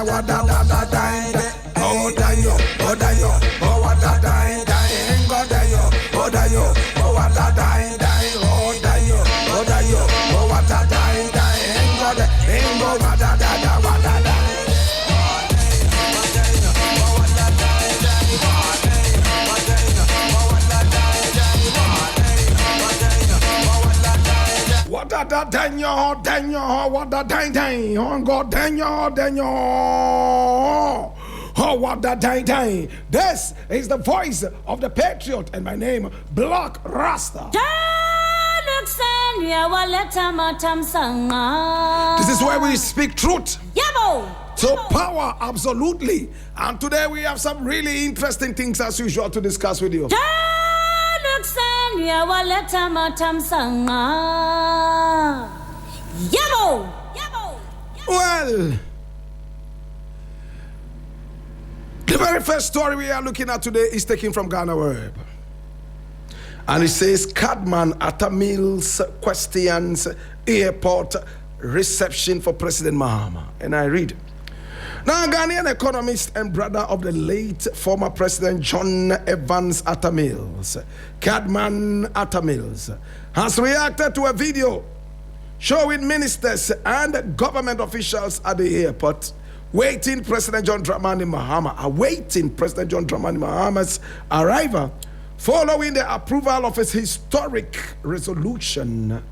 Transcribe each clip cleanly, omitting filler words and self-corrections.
what da da da da. Oh da yo, oh da yo, oh what da da da. Go da yo, oh da yo, oh what da da da. Oh da yo, oh da yo, oh what da da da. Go da, go what da da da, what da da. What a Daniel, what a Daniel, oh God, Daniel, oh what a Daniel. This is the voice of the Patriot, and my name, Blakk Rasta. This is where we speak truth. So power, absolutely. And today we have some really interesting things as usual to discuss with you. Well, the very first story we are looking at today is taken from Ghana Web. And it says, Cadman Atta Mills questions airport reception for President Mahama. And I read, now, Ghanaian economist and brother of the late former President John Evans Atta Mills, Cadman Atta Mills, has reacted to a video showing ministers and government officials at the airport awaiting President John Dramani Mahama's arrival following the approval of his historic resolution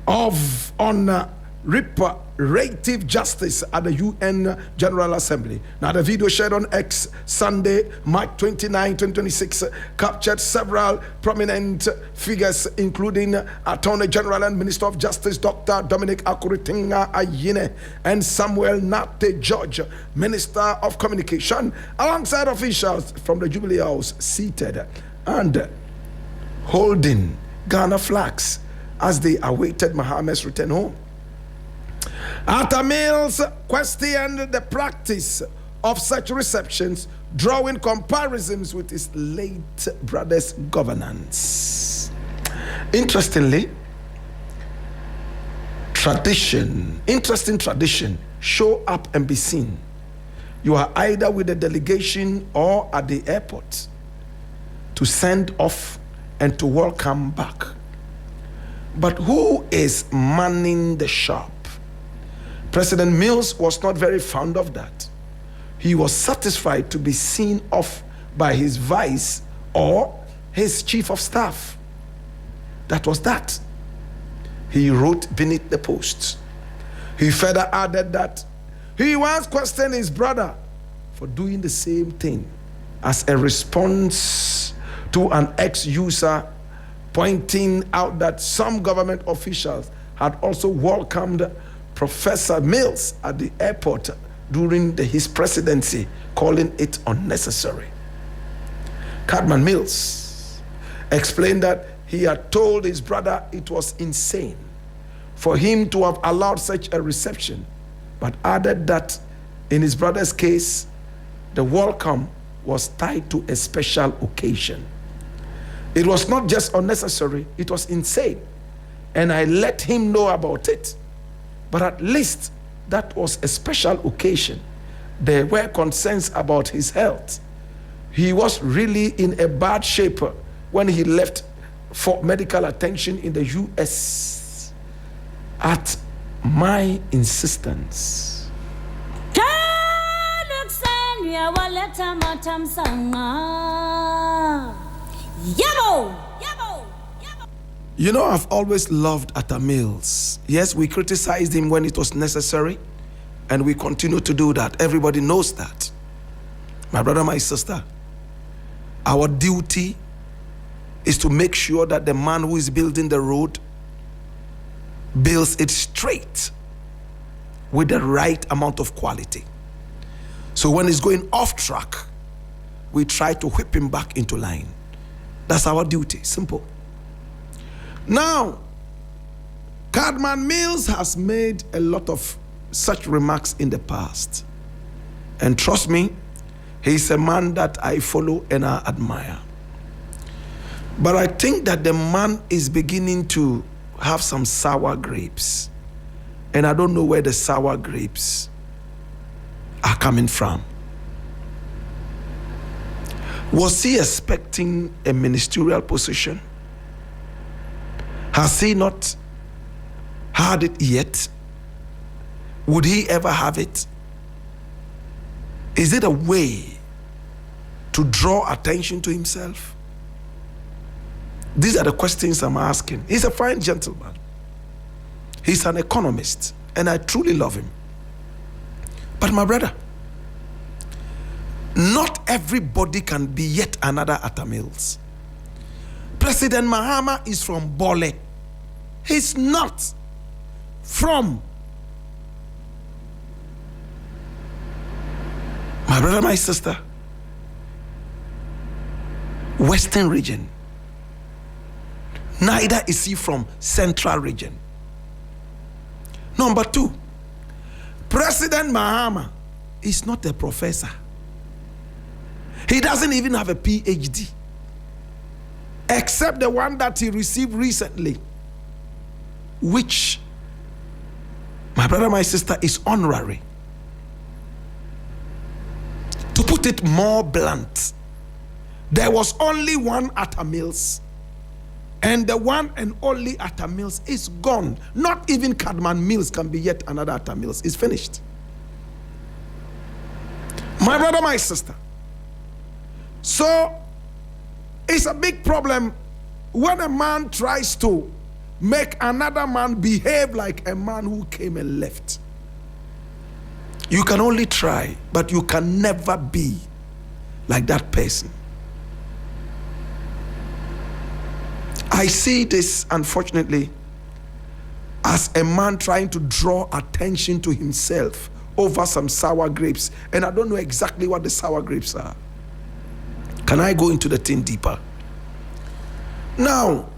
on reparative justice at the UN General Assembly. Now, the video shared on X Sunday, March 29, 2026, captured several prominent figures, including Attorney General and Minister of Justice, Dr. Dominic Akuritinga Ayine, and Samuel Nate George, Minister of Communication, alongside officials from the Jubilee House seated and holding Ghana flags as they awaited Mahama's return home. Atta Mills questioned the practice of such receptions, drawing comparisons with his late brother's governance. Interestingly, interesting tradition, show up and be seen. You are either with a delegation or at the airport to send off and to welcome back. But who is manning the shop? President Mills was not very fond of that. He was satisfied to be seen off by his vice or his chief of staff. That was that. He wrote beneath the post. He further added that he once questioned his brother for doing the same thing as a response to an ex-user pointing out that some government officials had also welcomed Professor Mills at the airport during his presidency, calling it unnecessary. Cadman Mills explained that he had told his brother it was insane for him to have allowed such a reception, but added that in his brother's case, the welcome was tied to a special occasion. It was not just unnecessary, it was insane. And I let him know about it. But at least that was a special occasion. There were concerns about his health. He was really in a bad shape when he left for medical attention in the US at my insistence. You know, I've always loved Atta Mills. Yes, we criticized him when it was necessary, and we continue to do that. Everybody knows that. My brother, my sister, our duty is to make sure that the man who is building the road builds it straight with the right amount of quality. So when he's going off track, we try to whip him back into line. That's our duty, simple. Now, Cadman Mills has made a lot of such remarks in the past. And trust me, he's a man that I follow and I admire. But I think that the man is beginning to have some sour grapes. And I don't know where the sour grapes coming from. Was he expecting a ministerial position? Has he not had it yet? Would he ever have it? Is it a way to draw attention to himself? These are the questions I'm asking. He's a fine gentleman. He's an economist, and I truly love him. But my brother, not everybody can be yet another Atta Mills. President Mahama is from Bole. He's not from, my brother, my sister, Western region. Neither is he from Central region. Number two, President Mahama is not a professor. He doesn't even have a PhD, except the one that he received recently, which, my brother, my sister, is honorary. To put it more blunt, there was only one Atta Mills, and the one and only Atta Mills is gone. Not even Cadman Mills can be yet another Atta Mills. It's finished. My brother, my sister, so it's a big problem when a man tries to make another man behave like a man who came and left. You can only try, but you can never be like that person. I see this, unfortunately, as a man trying to draw attention to himself over some sour grapes. And I don't know exactly what the sour grapes are. Can I go into the thing deeper? Now,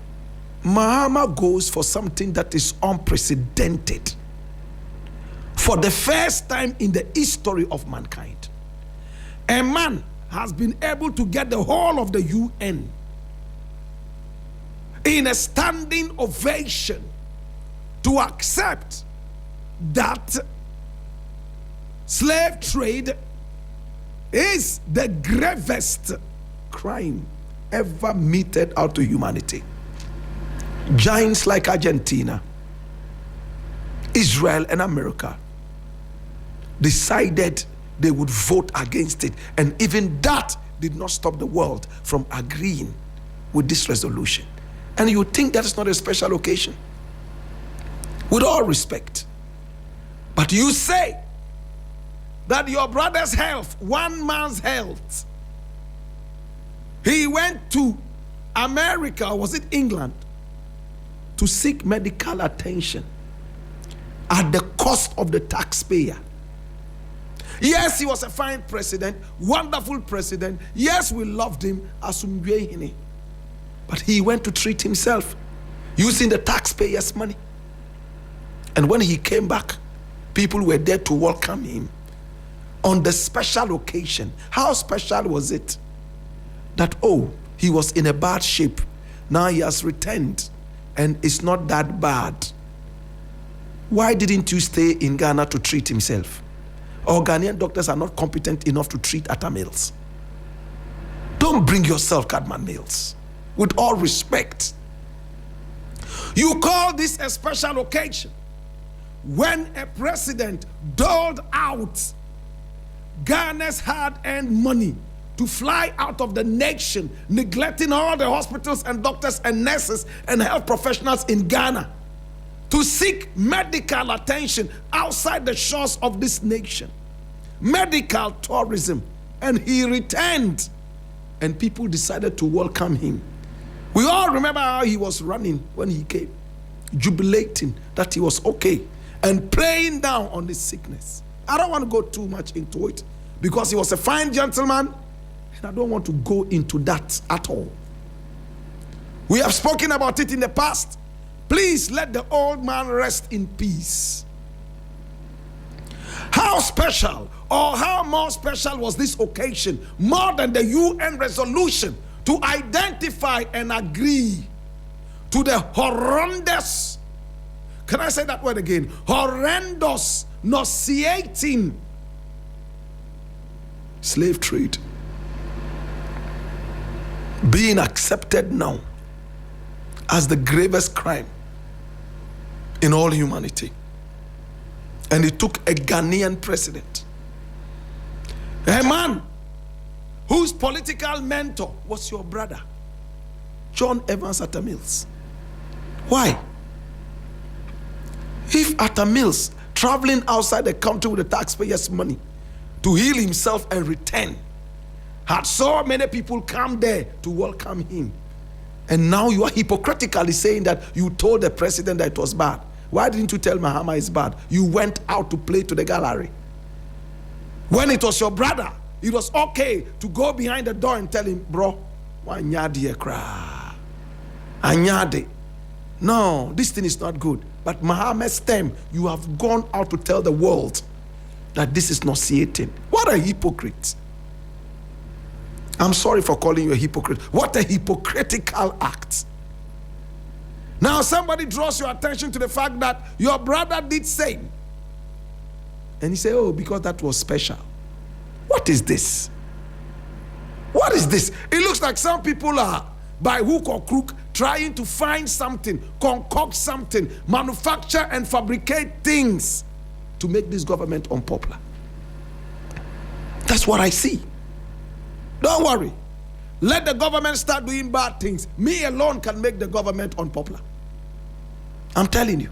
Mahama goes for something that is unprecedented. For the first time in the history of mankind, a man has been able to get the whole of the UN in a standing ovation to accept that slave trade is the gravest crime ever meted out to humanity. Giants like Argentina, Israel, and America decided they would vote against it, and even that did not stop the world from agreeing with this resolution. And you think that is not a special occasion? With all respect. But you say that your brother's health, one man's health, he went to America, was it England, to seek medical attention at the cost of the taxpayer. Yes, he was a fine president, wonderful president. Yes, we loved him, Asumdwehine. But he went to treat himself using the taxpayers' money. And when he came back, people were there to welcome him on the special occasion. How special was it? That, oh, he was in a bad shape. Now he has returned and it's not that bad. Why didn't you stay in Ghana to treat himself? Or Ghanaian doctors are not competent enough to treat Atta Mills. Don't bring yourself Cadman Mills. With all respect. You call this a special occasion when a president doled out Ghana's hard-earned money to fly out of the nation, neglecting all the hospitals and doctors and nurses and health professionals in Ghana to seek medical attention outside the shores of this nation. Medical tourism. And he returned, and people decided to welcome him. We all remember how he was running when he came, jubilating that he was okay and playing down on his sickness. I don't want to go too much into it because he was a fine gentleman, and I don't want to go into that at all. We have spoken about it in the past. Please let the old man rest in peace. How special or how more special was this occasion, more than the UN resolution to identify and agree to the horrendous, can I say that word again? Horrendous, nauseating slave trade being accepted now as the gravest crime in all humanity. And it took a Ghanaian president, a man whose political mentor was your brother, John Evans Atta Mills. Why? If Atta Mills, traveling outside the country with the taxpayers' money to heal himself and return, had so many people come there to welcome him, and now you are hypocritically saying that you told the president that it was bad. Why didn't you tell Mahama it's bad? You went out to play to the gallery. When it was your brother, it was okay to go behind the door and tell him, bro, wanyadi ekra. Anyade. No, this thing is not good. But Mahama's time, you have gone out to tell the world that this is nauseating. What a hypocrite. I'm sorry for calling you a hypocrite. What a hypocritical act. Now somebody draws your attention to the fact that your brother did same. And you say, oh, because that was special. What is this? What is this? It looks like some people are, by hook or crook, trying to find something, concoct something, manufacture and fabricate things to make this government unpopular. That's what I see. Don't worry. Let the government start doing bad things. Me alone can make the government unpopular. I'm telling you.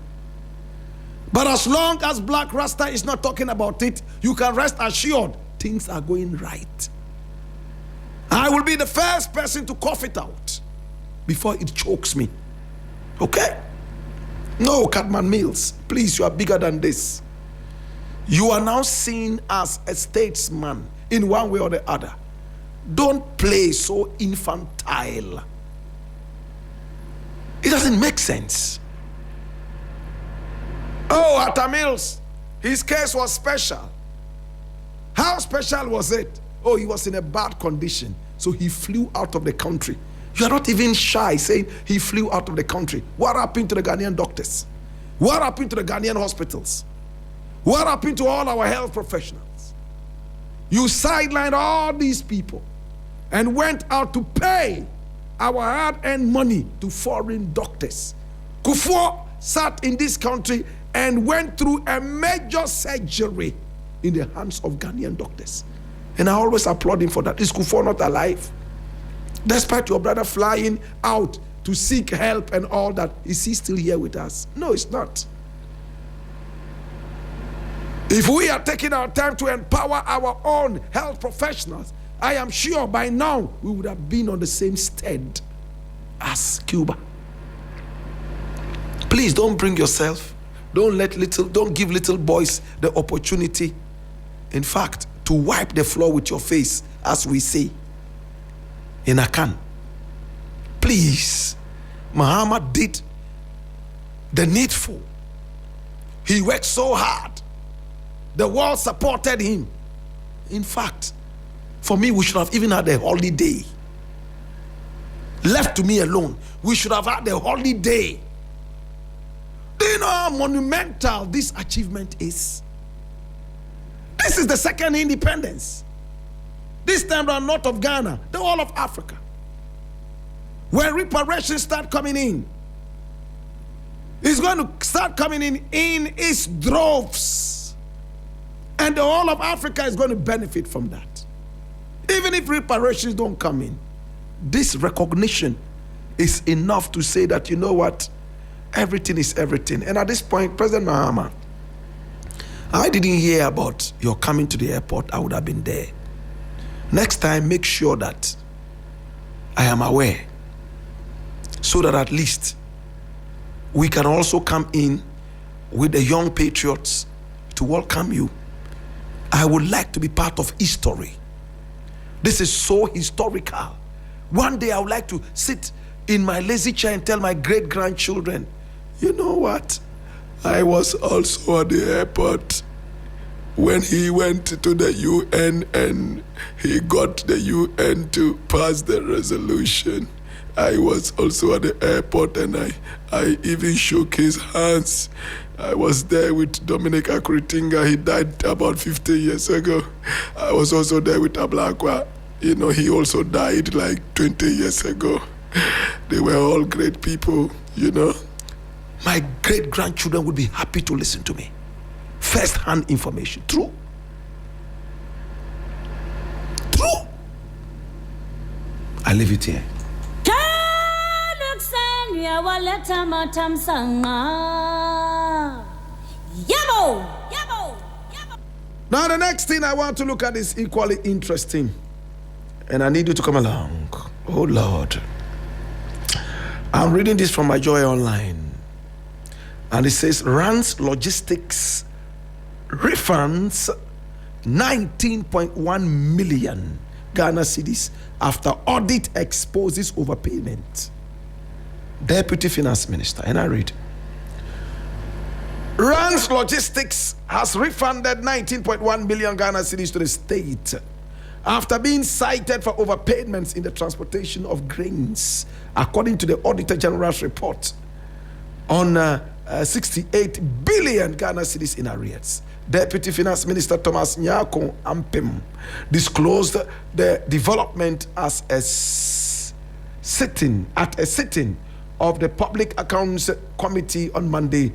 But as long as Blakk Rasta is not talking about it, you can rest assured things are going right. I will be the first person to cough it out before it chokes me. Okay? No, Cadman Mills, please, you are bigger than this. You are now seen as a statesman in one way or the other. Don't play so infantile. It doesn't make sense. Oh, Atta Mills, his case was special. How special was it? Oh, he was in a bad condition, so he flew out of the country. You are not even shy saying he flew out of the country. What happened to the Ghanaian doctors? What happened to the Ghanaian hospitals? What happened to all our health professionals? You sidelined all these people and went out to pay our hard-earned money to foreign doctors. Kufuor sat in this country and went through a major surgery in the hands of Ghanaian doctors. And I always applaud him for that. Is Kufuor not alive? Despite your brother flying out to seek help and all that, is he still here with us? No, it's not. If we are taking our time to empower our own health professionals, I am sure by now we would have been on the same stead as Cuba. Please don't bring yourself. Don't give little boys the opportunity, in fact, to wipe the floor with your face, as we say in Akan. Please, Mahama did the needful. He worked so hard. The world supported him. In fact, for me, we should have even had a holiday. Left to me alone, we should have had a holiday. Do you know how monumental this achievement is? This is the second independence. This time around, not of Ghana, the whole of Africa. When reparations start coming in, it's going to start coming in its droves. And the whole of Africa is going to benefit from that. Even if reparations don't come in, this recognition is enough to say that, you know what, everything is everything. And at this point, President Mahama, I didn't hear about your coming to the airport. I would have been there. Next time, make sure that I am aware, so that at least we can also come in with the young patriots to welcome you. I would like to be part of history. This is so historical. One day I would like to sit in my lazy chair and tell my great-grandchildren, you know what? I was also at the airport when he went to the UN and he got the UN to pass the resolution. I was also at the airport and I even shook his hands. I was there with Dominic Akuritinga. He died about 50 years ago. I was also there with Blakk. You know, he also died like 20 years ago. They were all great people, you know. My great-grandchildren would be happy to listen to me. First-hand information. True. True. I leave it here. Now the next thing I want to look at is equally interesting. And I need you to come along. Oh Lord. I'm reading this from my Joy Online. And it says, Rand's Logistics refunds 19.1 million Ghana cedis after audit exposes overpayment. Deputy Finance Minister. And I read, Rand's Logistics has refunded 19.1 million Ghana cedis to the state after being cited for overpayments in the transportation of grains, according to the Auditor General's report on 68 billion Ghana cedis in arrears. Deputy Finance Minister Thomas Nyako Ampem disclosed the development as a sitting of the Public Accounts Committee on Monday,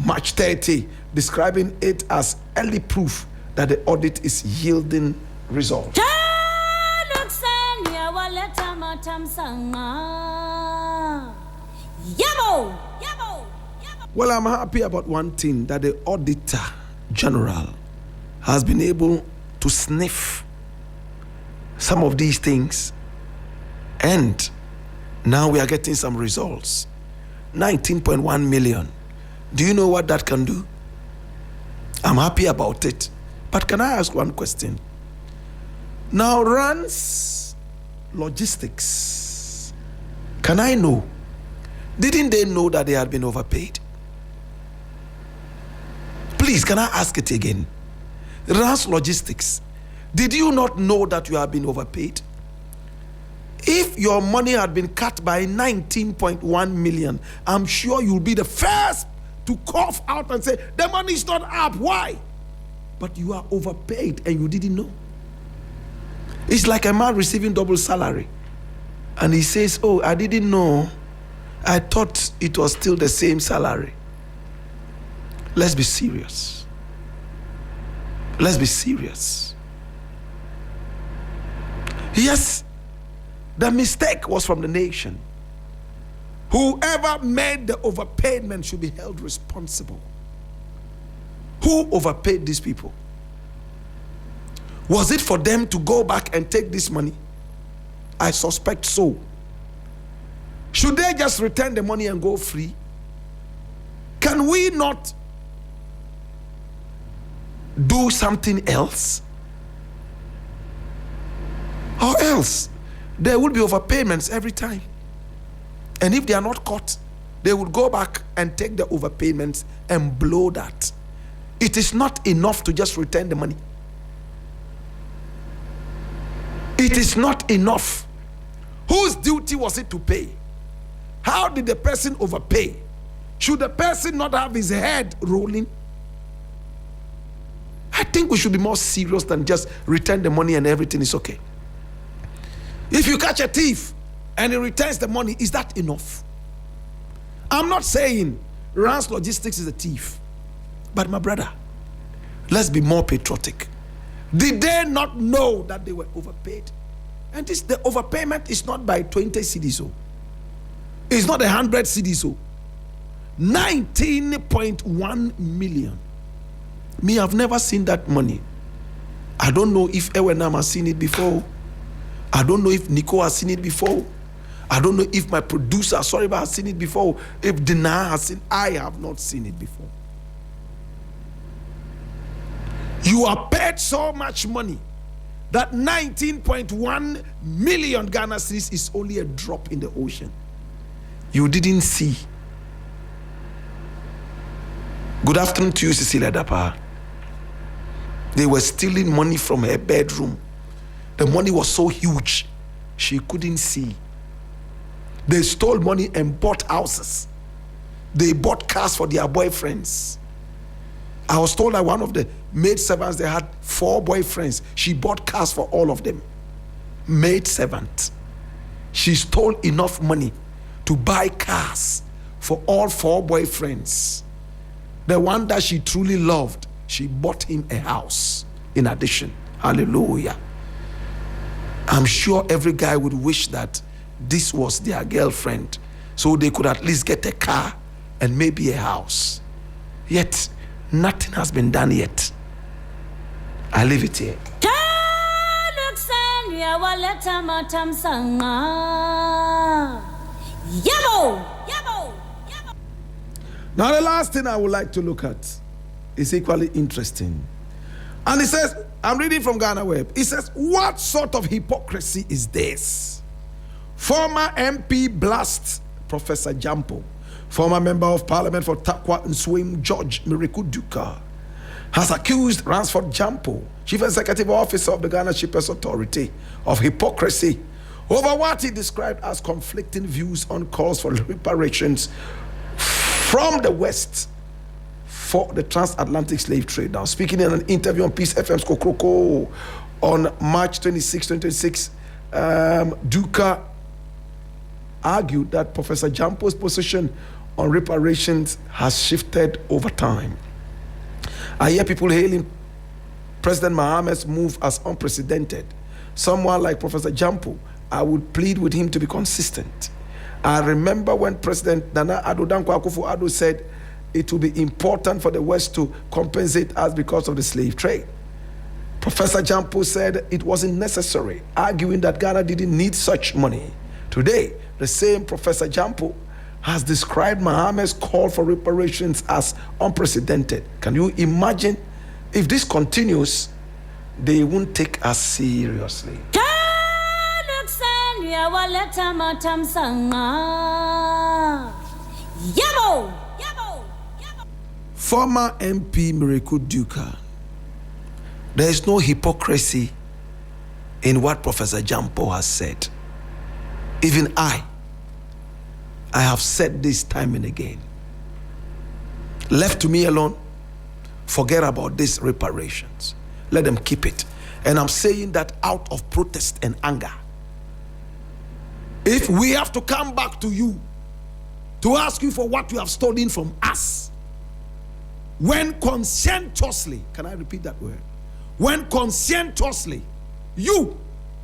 March 30, describing it as early proof that the audit is yielding results. Well, I'm happy about one thing, that the Auditor General has been able to sniff some of these things, and now we are getting some results. 19.1 million. Do you know what that can do? I'm happy about it. But can I ask one question? Now, Rand's Logistics, can I know, didn't they know that they had been overpaid? Please, can I ask it again? Rand's Logistics, did you not know that you have been overpaid? If your money had been cut by 19.1 million, I'm sure you'll be the first to cough out and say, the money is not up. Why? But you are overpaid and you didn't know. It's like a man receiving double salary. And he says, oh, I didn't know. I thought it was still the same salary. Let's be serious. Let's be serious. Yes, the mistake was from the nation. Whoever made the overpayment should be held responsible. Who overpaid these people? Was it for them to go back and take this money? I suspect so. Should they just return the money and go free? Can we not do something else? Or else there will be overpayments every time. And if they are not caught, they will go back and take the overpayments and blow that. It is not enough to just return the money. It is not enough. Whose duty was it to pay? How did the person overpay? Should the person not have his head rolling? I think we should be more serious than just return the money and everything is okay. If you catch a thief and he returns the money, is that enough? I'm not saying Rand's Logistics is a thief, but my brother, let's be more patriotic. Did they not know that they were overpaid? And the overpayment is not by 20 cedis. It's not 100 cedis. 19.1 million. Me, I've never seen that money. I don't know if Ewenam has seen it before. I don't know if Nico has seen it before. I don't know if my producer, Soriba, has seen it before. If Dina has seen, I have not seen it before. You are paid so much money that 19.1 million Ghana cedis is only a drop in the ocean. You didn't see. Good afternoon to you, Cecilia Dapa. They were stealing money from her bedroom. The money was so huge, she couldn't see. They stole money and bought houses. They bought cars for their boyfriends. I was told that one of the maid servants, they had 4 boyfriends. She bought cars for all of them. Maid servant. She stole enough money to buy cars for all 4 boyfriends. The one that she truly loved, she bought him a house in addition. Hallelujah. I'm sure every guy would wish that this was their girlfriend, so they could at least get a car and maybe a house. Yet, nothing has been done yet. I leave it here. Now the last thing I would like to look at is equally interesting. And it says, I'm reading from Ghana Web. It says, what sort of hypocrisy is this? Former MP blasts Professor Jampo. Former member of parliament for Takwa and Swim, George Miracle Duka, has accused Ransford Jampo, chief executive officer of the Ghana Shippers Authority, of hypocrisy over what he described as conflicting views on calls for reparations from the West for the transatlantic slave trade. Now, speaking in an interview on Peace FM's Kokroko on March 26, 2026, Duka argued that Professor Jampo's position on reparations has shifted over time. I hear people hailing President Mahama's move as unprecedented. Someone like Professor Jampo, I would plead with him to be consistent. I remember when President Nana Addo Dankwa Akufo-Addo said it will be important for the West to compensate us because of the slave trade. Professor Jampo said it wasn't necessary, arguing that Ghana didn't need such money. Today, the same Professor Jampo has described Mahama's call for reparations as unprecedented. Can you imagine if this continues, they won't take us seriously. Former MP Miracle Duka, there is no hypocrisy in what Professor Jampo has said. Even I have said this time and again. Left to me alone, forget about these reparations. Let them keep it. And I'm saying that out of protest and anger. If we have to come back to you to ask you for what you have stolen from us, when conscientiously, can I repeat that word? When conscientiously, you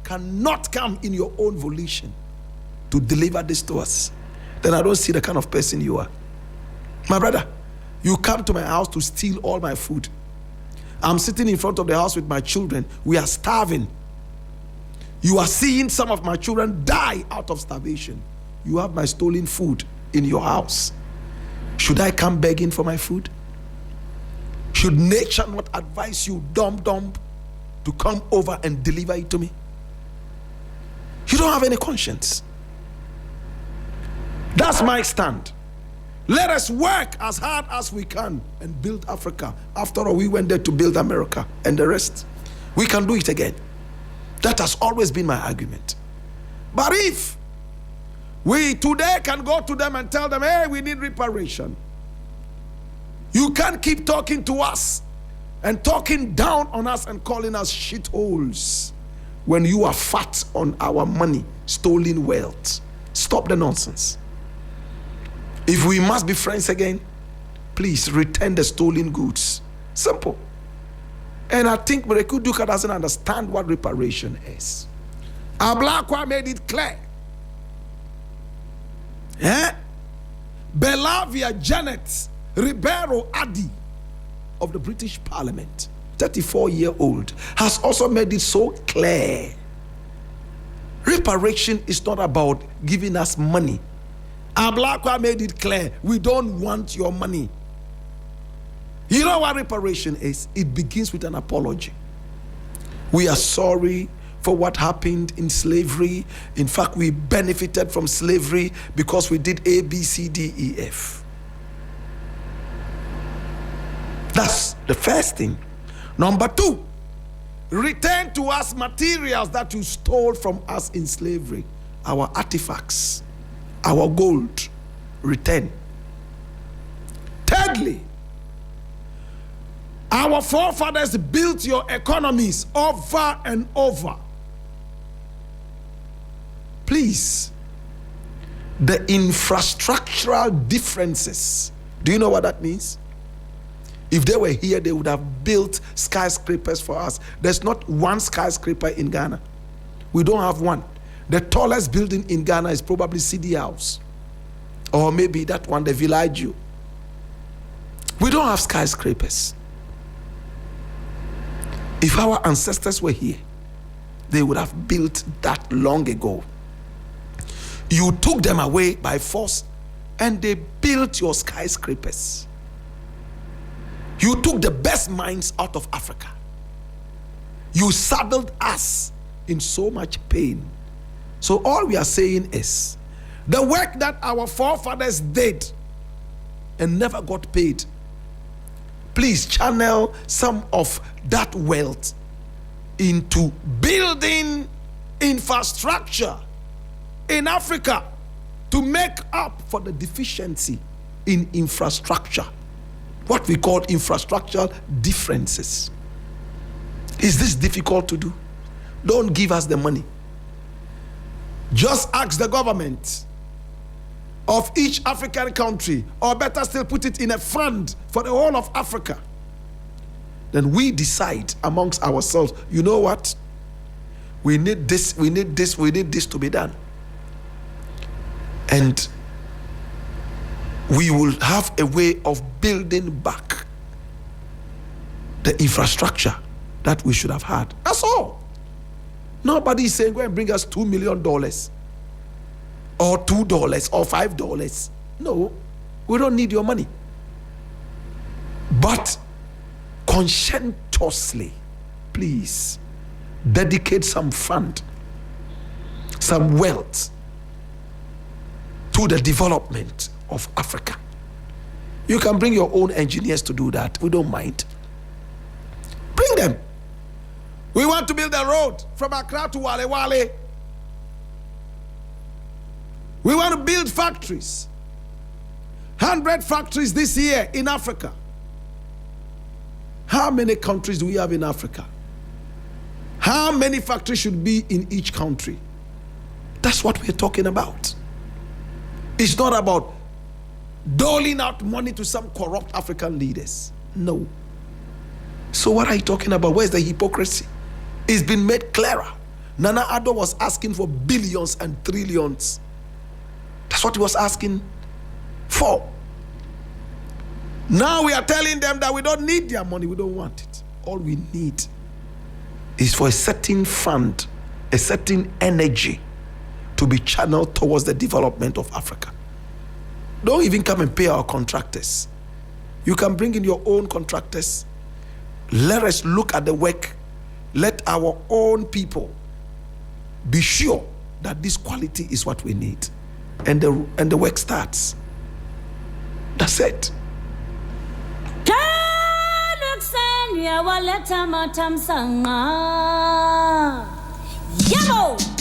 cannot come in your own volition to deliver this to us, then I don't see the kind of person you are. My brother, you come to my house to steal all my food. I'm sitting in front of the house with my children. We are starving. You are seeing some of my children die out of starvation. You have my stolen food in your house. Should I come begging for my food? Should nature not advise you, dumb, to come over and deliver it to me? You don't have any conscience. That's my stand. Let us work as hard as we can and build Africa. After all, we went there to build America and the rest. We can do it again. That has always been my argument. But if we today can go to them and tell them, hey, we need reparation, you can't keep talking to us and talking down on us and calling us shitholes when you are fat on our money, stolen wealth. Stop the nonsense. If we must be friends again, please return the stolen goods. Simple. And I think Miracle Duka doesn't understand what reparation is. Ablakwa made it clear. Belavia Janet Ribeiro Adi of the British Parliament, 34-year-old, has also made it so clear. Reparation is not about giving us money. Ablakwa made it clear, we don't want your money. You know what reparation is? It begins with an apology. We are sorry for what happened in slavery. In fact, we benefited from slavery because we did A, B, C, D, E, F. That's the first thing. Number two, return to us materials that you stole from us in slavery. Our artifacts, our gold, return. Thirdly, Our forefathers built your economies over and over. Please, the infrastructural differences. Do you know what that means? If they were here, they would have built skyscrapers for us. There's not one skyscraper in Ghana. We don't have one. The tallest building in Ghana is probably CD House. Or maybe that one, the Village. We don't have skyscrapers. If our ancestors were here, they would have built that long ago. You took them away by force and they built your skyscrapers. You took the best minds out of Africa. You saddled us in so much pain. So all we are saying is, the work that our forefathers did and never got paid, please channel some of that wealth into building infrastructure in Africa to make up for the deficiency in infrastructure. What we call infrastructural differences. Is this difficult to do? Don't give us the money. Just ask the government of each African country, or better still, put it in a fund for the whole of Africa. Then we decide amongst ourselves, you know what? We need this, we need this, we need this to be done. And we will have a way of building back the infrastructure that we should have had. That's all. Nobody is saying, go and bring us $2 million or $2 or $5. No, we don't need your money. But conscientiously, please, dedicate some fund, some wealth to the development of Africa. You can bring your own engineers to do that. We don't mind. Bring them. We want to build a road from Accra to Wale Wale. We want to build factories. 100 factories this year in Africa. How many countries do we have in Africa? How many factories should be in each country? That's what we're talking about. It's not about doling out money to some corrupt African leaders. No. So what are you talking about? Where's the hypocrisy? It's been made clearer. Nana Addo was asking for billions and trillions. That's what he was asking for. Now we are telling them that we don't need their money. We don't want it. All we need is for a certain fund, a certain energy to be channeled towards the development of Africa. Don't even come and pay our contractors. You can bring in your own contractors. Let us look at the work. Let our own people be sure that this quality is what we need. And the work starts. That's it. Yabo!